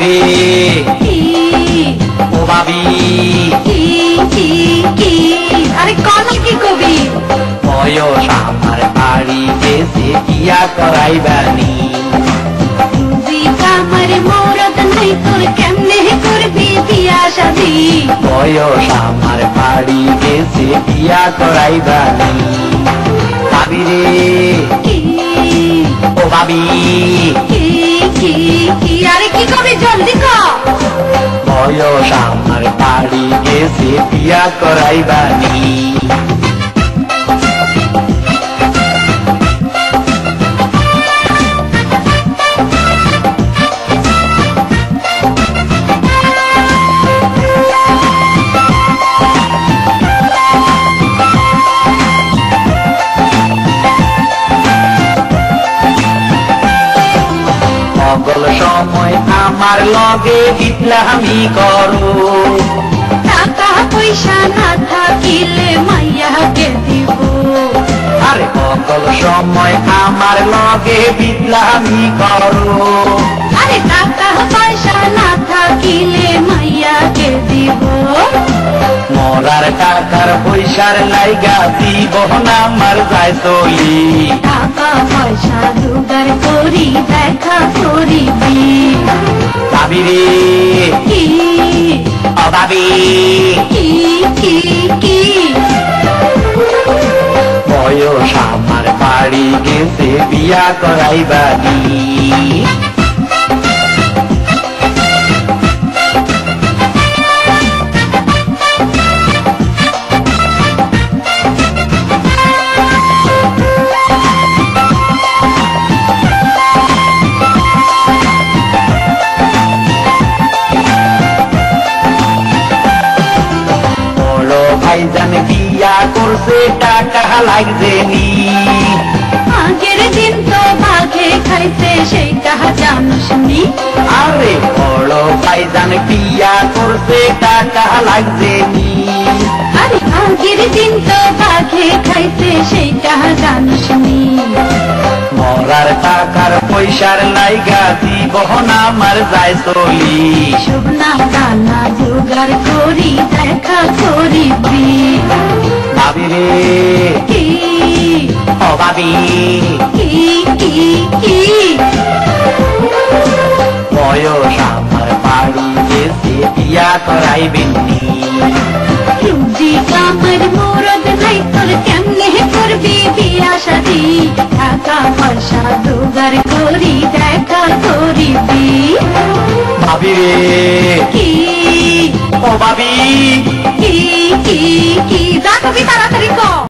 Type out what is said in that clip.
রে ও ভাবি আরে কন কি কবি বয়স আমার বাড়ি গেছে বিয়া করাইবানি আমার মরদ নাই তোর কেমনে করবি বিয়া শাদি বয়স আমার বাড়ি গেছে বিয়া করাইবানি ভাবি রে ও ভাবি আরে কি কবি জলদি ক বয়স আমার বাড়ি গেছে বিয়া করাইবানি সকল সময় আমার লগে বিপ্লবী করো টাকা পয়সা না থাকিলে মাইয়াকে দিব আরে সকল সময় আমার লগে বিপ্লবী করো আরে টাকা পয়সা না থাকিলে মাইয়াকে দিব মরার টাকার পয়সার লাইগা দিব না আমার যায় চলি টাকা পয়সা জোগাড় করি দেখা করিবি ভাবি রে কি ও ভাবি কি বয়স আমার বাড়ি গেছে বিয়া করাইবানি ভাইজান বিয়া করছে টাকা লাগছে নি আগের দিন তো বাঘে খাইছে সেইটা জানিস নি আরে বড় ভাইজান বিয়া করছে টাকা লাগছে নি আরে আগের দিন তো বাঘে খাইছে সেইটা জানিস নি মরার টাকার পয়সার লাইগা দিব না আমার যায় চলি শুকনা দানা জোগাড় করি দেখা করিবি ভাবি রে কি ও ভাবি কি বয়স আমার বাড়ি গেছে বিয়া করাইবেননি রুজি কামার মরদ নাই তোর কেমনে করবি বিয়া শাদি টাকা পয়সা জোগাড় করি দেখা করিবি ভাবি রে কি ও ভাবি কি যা কবি তাড়াতাড়ি ক